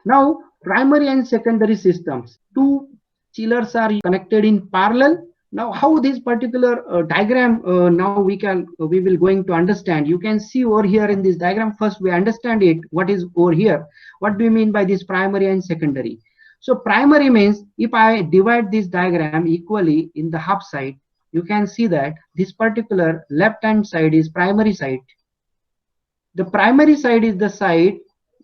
Now, primary and secondary systems, two chillers are connected in parallel. Now, how this particular diagram, now we will going to understand. You can see over here in this diagram. First, we understand it. What is over here? What do you mean by this primary and secondary? So, primary means if I divide this diagram equally in the half side, you can see that this particular left hand side is primary side. The primary side is the side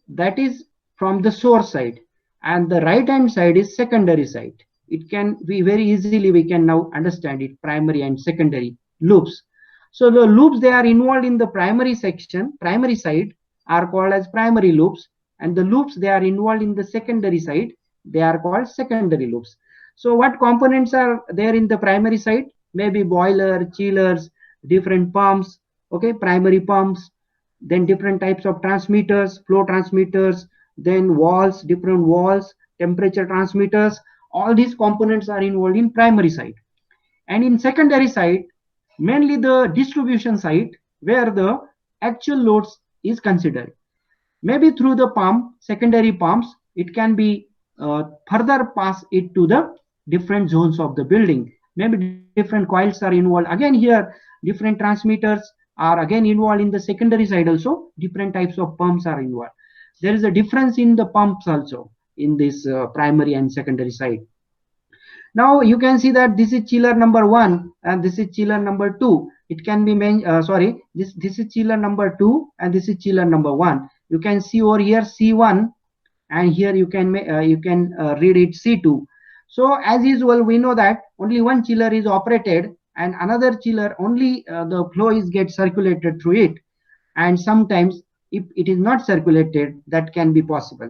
that is from the source side, and the right hand side is secondary side. It can be very easily, we can now understand it, primary and secondary loops. So the loops they are involved in the primary section, primary side, are called as primary loops, and the loops they are involved in the secondary side, they are called secondary loops. So what components are there in the primary side? Maybe boiler, chillers, different pumps, okay, primary pumps, then different types of transmitters, flow transmitters, then walls, different walls, temperature transmitters. All these components are involved in primary side. And in secondary side, mainly the distribution side, where the actual loads is considered. Maybe through the pump, secondary pumps, it can be further pass it to the different zones of the building. Maybe different coils are involved. Again here, different transmitters are again involved in the secondary side also. Different types of pumps are involved. There is a difference in the pumps also in this primary and secondary side. Now you can see that this is chiller number 1 and this is chiller number 2. It can be this is chiller number 2 and this is chiller number 1. You can see over here C1, and here you can read it C2. So as usual, we know that only one chiller is operated and another chiller only the flow is get circulated through it, and sometimes if it is not circulated, that can be possible.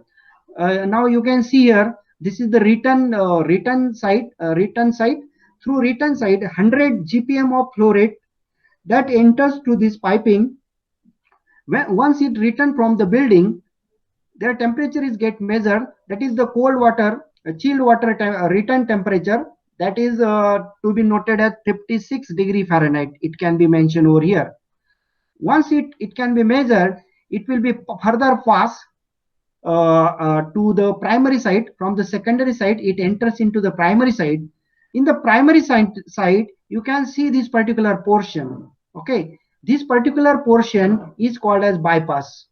Now you can see here, this is the return side. Through return side, 100 GPM of flow rate that enters to this piping. Once it return from the building, their temperature is get measured. That is the cold water, chilled water return temperature. That is to be noted at 56 degree Fahrenheit. It can be mentioned over here. Once it can be measured, it will be further passed to the primary side. From the secondary side, it enters into the primary side. In the primary side, you can see this particular portion. Okay, this particular portion is called as bypass.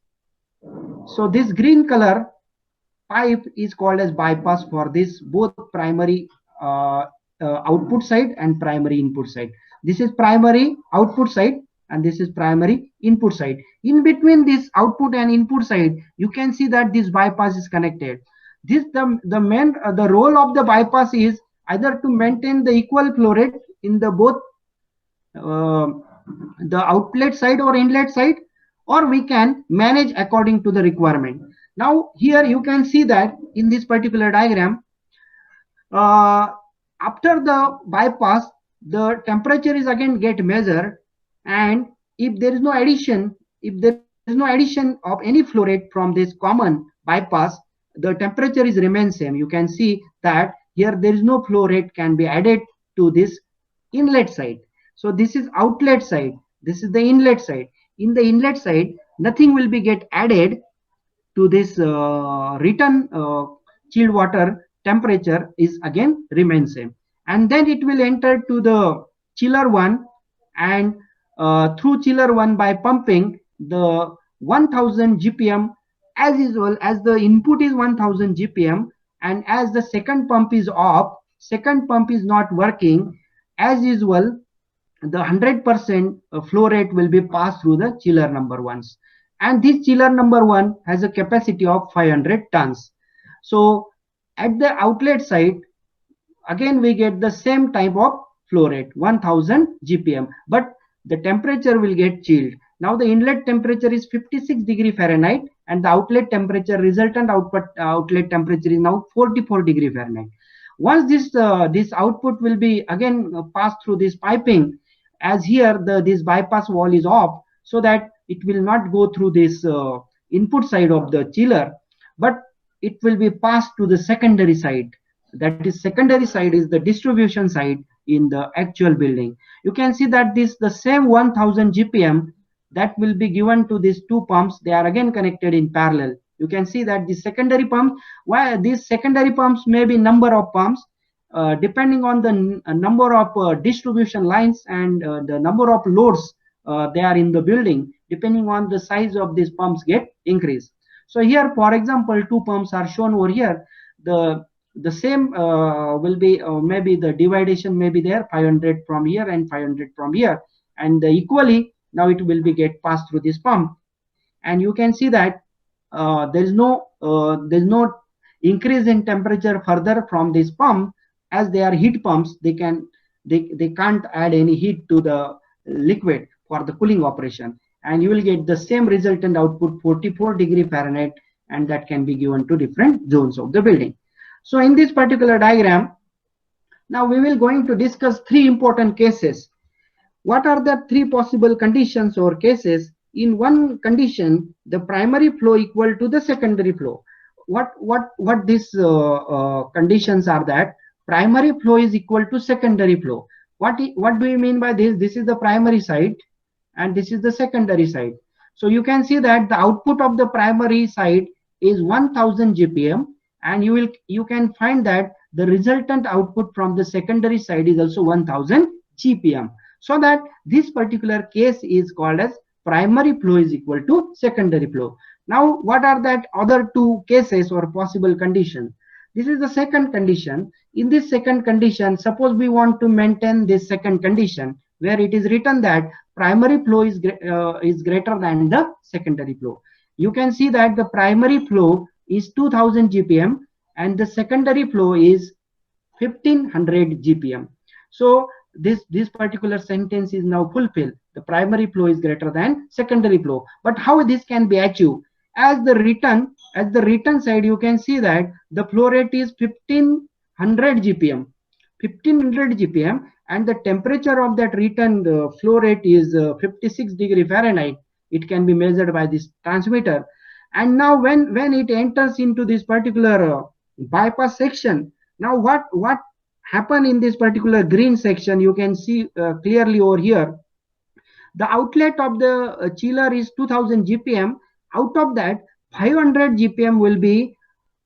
So this green color pipe is called as bypass for this both primary output side and primary input side. This is primary output side and this is primary input side. In between this output and input side, you can see that this bypass is connected. This the role of the bypass is either to maintain the equal flow rate in the both the outlet side or inlet side, or we can manage according to the requirement. Now here you can see that in this particular diagram, after the bypass, the temperature is again get measured, and if there is no addition, of any flow rate from this common bypass, the temperature is remain same. You can see that here there is no flow rate can be added to this inlet side. So this is outlet side, this is the inlet side. In the inlet side, nothing will be get added to this return chilled water temperature is again remain same, and then it will enter to the chiller 1, and through chiller 1 by pumping the 1000 GPM. As usual, as the input is 1000 GPM and as the second pump is off, second pump is not working, as usual the 100% flow rate will be passed through the chiller number 1, and this chiller number 1 has a capacity of 500 tons. So at the outlet side, again we get the same type of flow rate, 1000 GPM, but the temperature will get chilled. Now the inlet temperature is 56 degree Fahrenheit and the outlet temperature, resultant outlet temperature is now 44 degree Fahrenheit. Once this output will be again passed through this piping, as here this bypass wall is off, so that it will not go through this input side of the chiller, but it will be passed to the secondary side. That is, secondary side is the distribution side in the actual building. You can see that the same 1000 GPM that will be given to these two pumps, they are again connected in parallel. You can see that the secondary pumps, why these secondary pumps may be number of pumps, depending on the number of distribution lines and the number of loads they are in the building. Depending on the size of these pumps get increased. So here, for example, two pumps are shown over here. The same will be maybe the dividation may be there, 500 from here and 500 from here, and equally now it will be get passed through this pump. And you can see that there's no increase in temperature further from this pump, as they are heat pumps. They can't add any heat to the liquid for the cooling operation, and you will get the same resultant output, 44°F, and that can be given to different zones of the building. So in this particular diagram, now we will going to discuss three important cases. What are the three possible conditions or cases? In one condition, the primary flow equal to the secondary flow. What these conditions are that primary flow is equal to secondary flow. What do you mean by this? This is the primary side and this is the secondary side. So you can see that the output of the primary side is 1000 GPM, and you can find that the resultant output from the secondary side is also 1000 GPM. So that this particular case is called as primary flow is equal to secondary flow. Now, what are that other two cases or possible conditions? This is the second condition. In this second condition, suppose we want to maintain this second condition where it is written that primary flow is greater than the secondary flow. You can see that the primary flow is 2000 GPM and the secondary flow is 1500 GPM. So this particular sentence is now fulfilled. The primary flow is greater than secondary flow. But how this can be achieved? As the return side, you can see that the flow rate is 1500 GPM. 1500 GPM, and the temperature of that return flow rate is 56°F. It can be measured by this transmitter. And now when it enters into this particular bypass section, now what happen in this particular green section, you can see clearly over here. The outlet of the chiller is 2000 GPM. Out of that, 500 GPM will be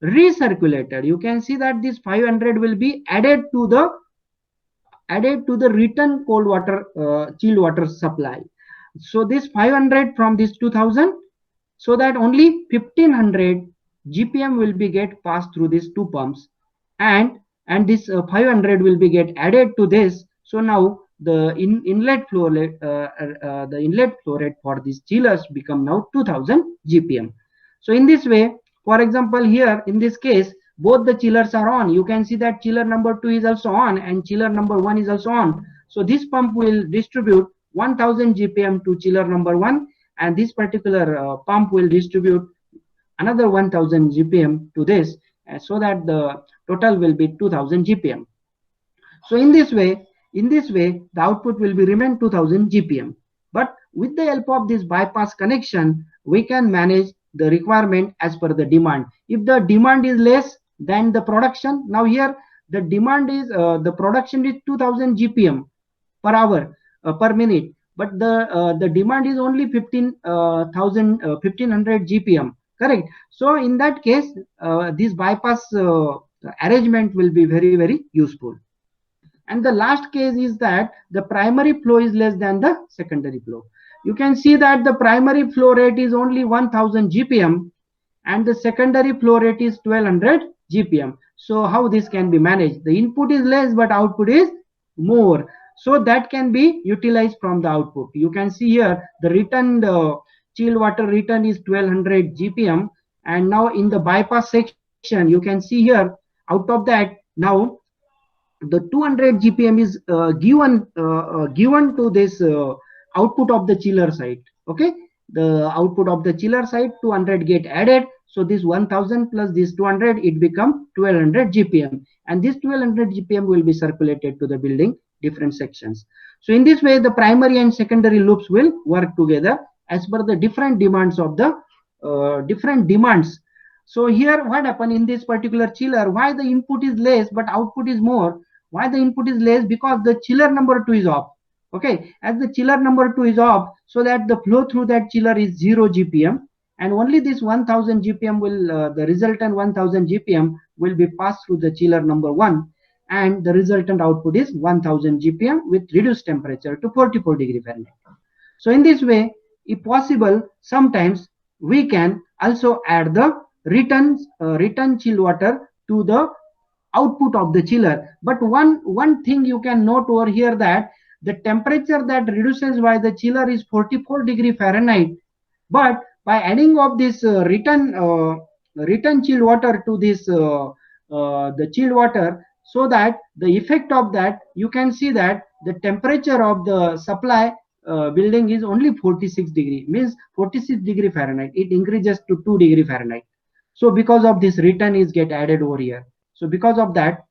recirculated. You can see that this 500 will be added to the return cold water chilled water supply. So this 500 from this 2000, so that only 1500 GPM will be get passed through these two pumps, and this 500 will be get added to this. So now the inlet flow rate for these chillers become now 2000 GPM. So in this way, for example, here in this case, both the chillers are on. You can see that chiller number 2 is also on and chiller number 1 is also on. So this pump will distribute 1000 GPM to chiller number 1, and this particular pump will distribute another 1000 GPM to this, so that the total will be 2000 GPM. So in this way, the output will be remain 2000 GPM. But with the help of this bypass connection, we can manage the requirement as per the demand. If the demand is less than the production, now here the demand is the production is 2000 GPM per hour per minute, but the demand is only 1500 GPM. Correct. So in that case, this bypass arrangement will be very, very useful. And the last case is that the primary flow is less than the secondary flow. You can see that the primary flow rate is only 1000 GPM and the secondary flow rate is 1200 GPM. So how this can be managed? The input is less but output is more. So that can be utilized from the output. You can see here the return chilled water return is 1200 GPM, and now in the bypass section you can see here, out of that now the 200 GPM is given to this output of the chiller side. Okay, the output of the chiller side 200 get added, so this 1000 plus this 200, it become 1200 GPM, and this 1200 GPM will be circulated to the building different sections. So in this way the primary and secondary loops will work together as per the different demands of the different demands. So here what happened in this particular chiller, why the input is less but output is more? Why the input is less? Because the chiller number 2 is off. Okay, as the chiller number 2 is off, so that the flow through that chiller is 0 GPM, and only this 1000 GPM will, the resultant 1000 GPM will be passed through the chiller number 1, and the resultant output is 1000 GPM with reduced temperature to 44 degree Fahrenheit. So in this way, if possible, sometimes we can also add the return chilled water to the output of the chiller. But one thing you can note over here, that the temperature that reduces by the chiller is 44 degree Fahrenheit, but by adding of this return chilled water to this the chilled water, so that the effect of that, you can see that the temperature of the supply building is only 46 degree, means 46 degree Fahrenheit. It increases to 2 degree Fahrenheit. So because of this, return is get added over here. So because of that,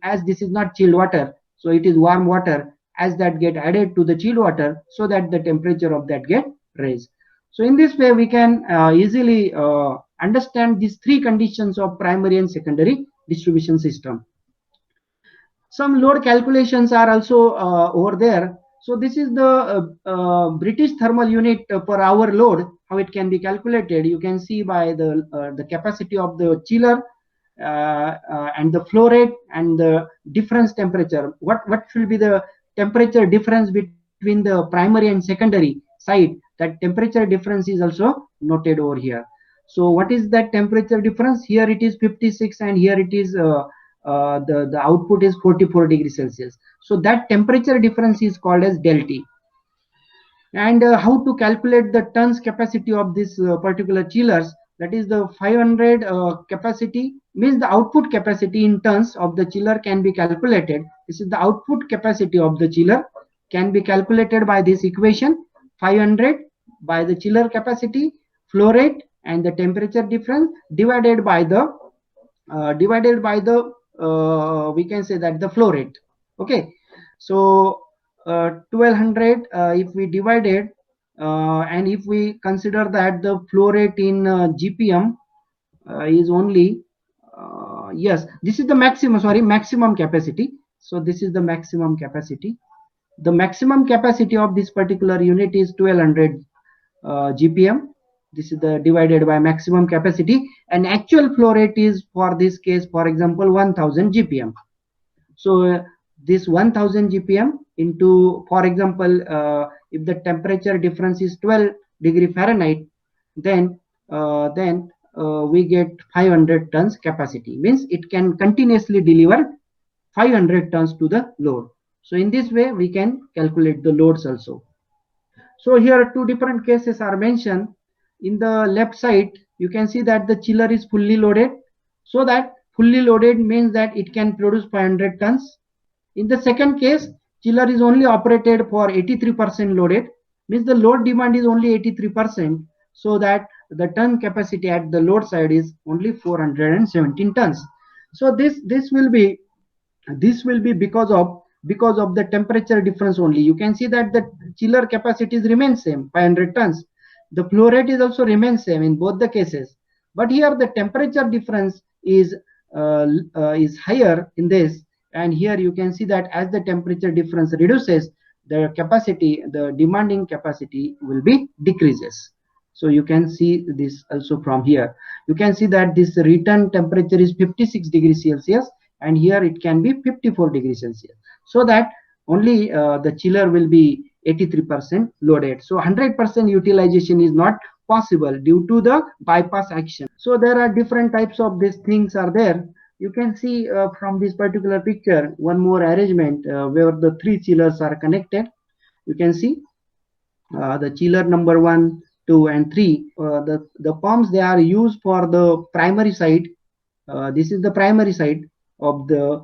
as this is not chilled water, so it is warm water, as that get added to the chilled water, so that the temperature of that get raised. So in this way, we can easily understand these three conditions of primary and secondary distribution system. Some load calculations are also over there. So this is the British thermal unit per hour load, how it can be calculated. You can see by the capacity of the chiller and the flow rate and the difference temperature. What will be the temperature difference between the primary and secondary side? That temperature difference is also noted over here. So what is that temperature difference? Here it is 56, and here it is the output is 44 degrees Celsius. So that temperature difference is called as del T. And how to calculate the tons capacity of this particular chillers? That is the 500 capacity, means the output capacity in tons of the chiller can be calculated. This is the output capacity of the chiller, can be calculated by this equation: 500 by the chiller capacity, flow rate, and the temperature difference, divided by the we can say that the flow rate. Okay, so 1200 if we divided and if we consider that the flow rate in GPM is only yes, this is the maximum capacity. So this is the maximum capacity. The maximum capacity of this particular unit is 1200 GPM. This is the divided by maximum capacity, and actual flow rate is, for this case, for example, 1000 GPM. So this 1000 GPM into, for example, if the temperature difference is 12 degree Fahrenheit, then we get 500 tons capacity, means it can continuously deliver 500 tons to the load. So in this way, we can calculate the loads also. So here two different cases are mentioned. In the left side, you can see that the chiller is fully loaded. So that fully loaded means that it can produce 500 tons. In the second case, chiller is only operated for 83% loaded, means the load demand is only 83%. So that the ton capacity at the load side is only 417 tons. So this will be because of the temperature difference only. You can see that the chiller capacities remain same, 500 tons. The flow rate is also remains same in both the cases, but here the temperature difference is higher in this, and here you can see that as the temperature difference reduces, the capacity, the demanding capacity will be decreases. So you can see this also from here. You can see that this return temperature is 56 degrees Celsius, and here it can be 54 degrees Celsius. So that only the chiller will be 83% loaded. So 100% utilization is not possible due to the bypass action. So there are different types of these things are there. You can see from this particular picture one more arrangement where the three chillers are connected. You can see the chiller number 1, 2, and 3. The pumps, they are used for the primary side. This is the primary side of the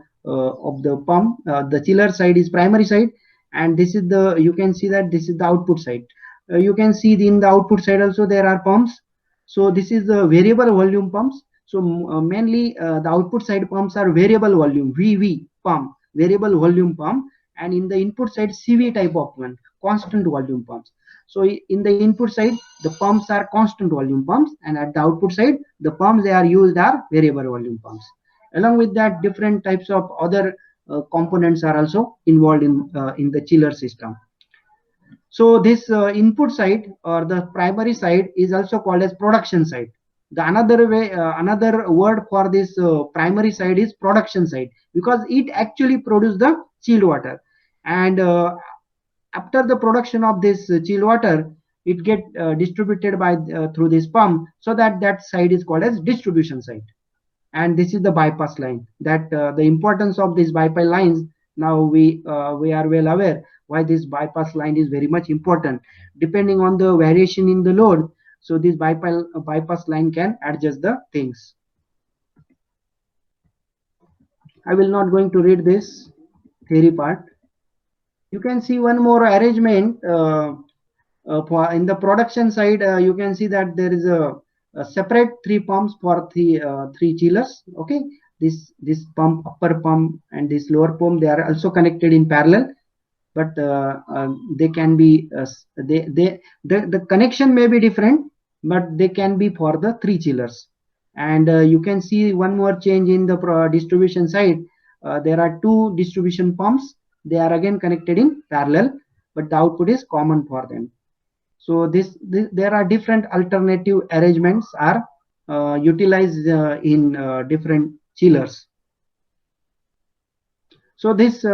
pump. The chiller side is primary side, and this is the, you can see that this is the output side. You can see in the output side also there are pumps. So this is the variable volume pumps. So mainly the output side pumps are variable volume, VV pump, variable volume pump, and in the input side CV type of one, constant volume pumps. So in the input side the pumps are constant volume pumps, and at the output side the pumps they are used are variable volume pumps. Along with that, different types of other components are also involved in the chiller system. So this input side or the primary side is also called as production side. The another way, another word for this primary side is production side, because it actually produces the chilled water. And after the production of this chilled water, it get distributed by through this pump, so that that side is called as distribution side. And this is the bypass line. That the importance of these bypass lines, now we are well aware why this bypass line is very much important. Depending on the variation in the load, so this bypass line can adjust the things. I will not going to read this theory part. You can see one more arrangement for in the production side. You can see that there is a separate three pumps for three chillers. Okay, this pump, upper pump, and this lower pump, they are also connected in parallel, but they can be the connection may be different, but they can be for the three chillers. And you can see one more change in the distribution side. There are two distribution pumps. They are again connected in parallel, but the output is common for them. So there are different alternative arrangements are utilized in different chillers. So this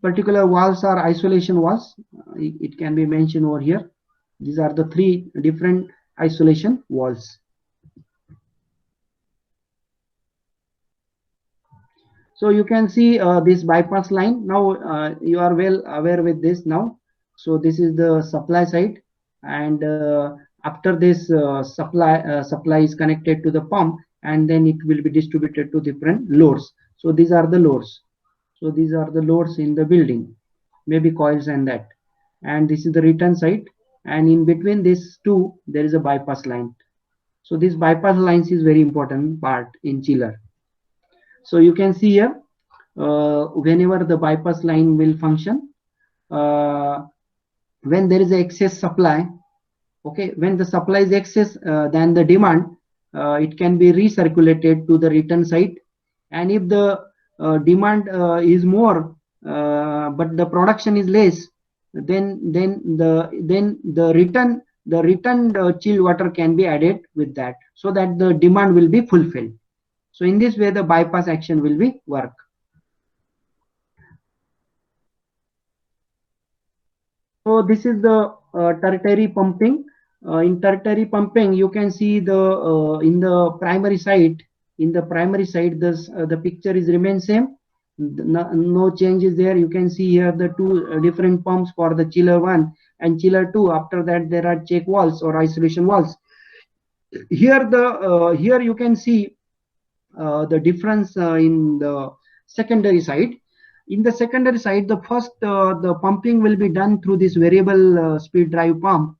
particular walls are isolation walls. It can be mentioned over here. These are the three different isolation walls. So you can see this bypass line. Now you are well aware with this now. So this is the supply side, and after this supply is connected to the pump, and then it will be distributed to different loads. So these are the loads. So these are the loads in the building, maybe coils and that. And this is the return side, and in between these two there is a bypass line. So this bypass lines is very important part in chiller. So you can see here, whenever the bypass line will function, when there is a excess supply, okay, when the supply is excess than the demand, it can be recirculated to the return side. And if the demand is more, but the production is less, then the return chilled water can be added with that, so that the demand will be fulfilled. So in this way, the bypass action will be work. So this is the tertiary pumping. In tertiary pumping, you can see the in the primary side. In the primary side, this the picture is remain same. No changes there. You can see here the two different pumps for the chiller 1 and chiller 2. After that, there are check walls or isolation walls. Here you can see the difference in the secondary side. In the secondary side, the first the pumping will be done through this variable speed drive pump,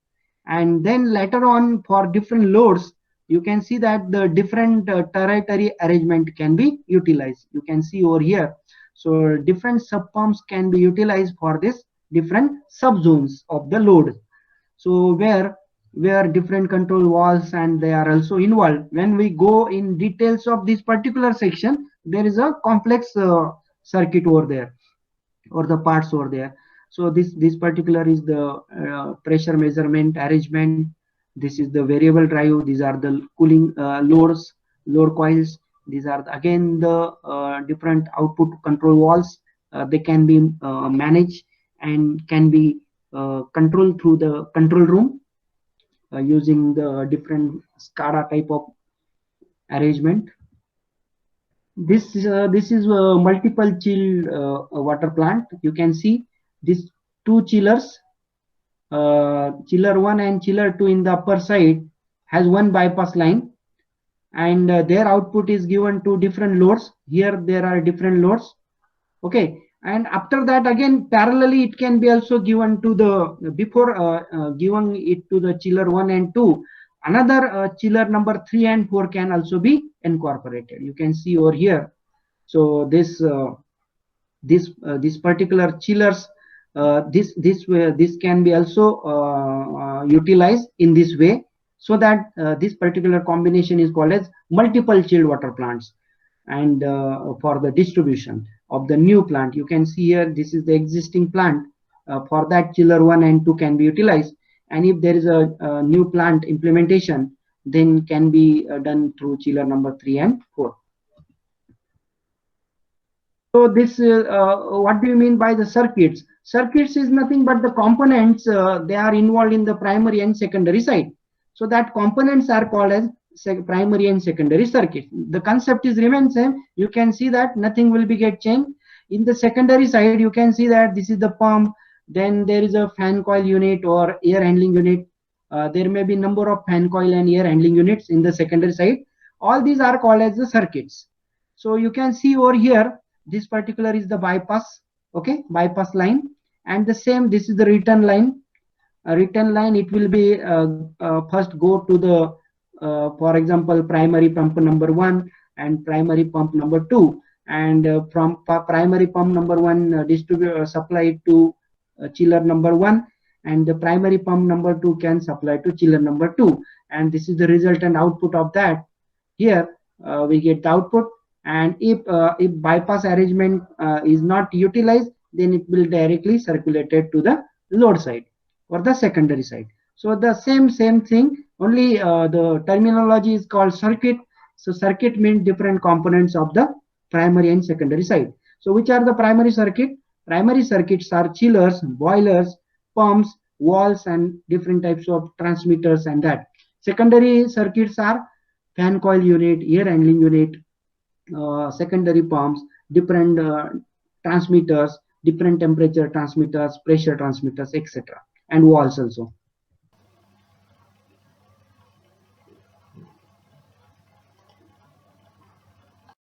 and then later on for different loads, you can see that the different tertiary arrangement can be utilized. You can see over here. So different sub pumps can be utilized for this different sub zones of the load. So where different control valves and they are also involved. When we go in details of this particular section, there is a complex circuit over there, or the parts over there. So this particular is the pressure measurement arrangement. This is the variable drive. These are the cooling load coils. These are again the different output control valves. They can be managed and can be controlled through the control room using the different SCADA type of arrangement. This is a multiple chill water plant. You can see these two chillers, chiller 1 and chiller 2 in the upper side has one bypass line, and their output is given to different loads. Here there are different loads. Okay, and after that again parallelly it can be also given to the before giving it to the chiller 1 and 2. Another chiller number 3 and 4 can also be incorporated. You can see over here. So this particular chillers, this can be also utilized in this way, so that this particular combination is called as multiple chilled water plants. And for the distribution of the new plant, you can see here, this is the existing plant. for that chiller 1 and 2 can be utilized. And if there is a new plant implementation, then can be done through chiller number 3 and 4. So this, what do you mean by the circuits? Circuits is nothing but the components, they are involved in the primary and secondary side. So that components are called as primary and secondary circuits. The concept is remain same. You can see that nothing will be get changed. In the secondary side, you can see that this is the pump. Then there is a fan coil unit or air handling unit. There may be number of fan coil and air handling units in the secondary side. All these are called as the circuits. So you can see over here, this particular is the bypass, okay, bypass line, and the same, this is the return line. A return line, it will be first go to the for example, primary pump number 1 and primary pump number 2, and from primary pump number 1 distribute supply to chiller number 1, and the primary pump number 2 can supply to chiller number 2, and this is the resultant output of that. Here we get the output, and if bypass arrangement is not utilized, then it will directly circulated to the load side or the secondary side. So the same thing, only the terminology is called circuit. So circuit means different components of the primary and secondary side. So which are the primary circuit? Primary circuits are chillers, boilers, pumps, valves, and different types of transmitters and that. Secondary circuits are fan coil unit, air handling unit, secondary pumps, different transmitters, different temperature transmitters, pressure transmitters, etc., and valves also.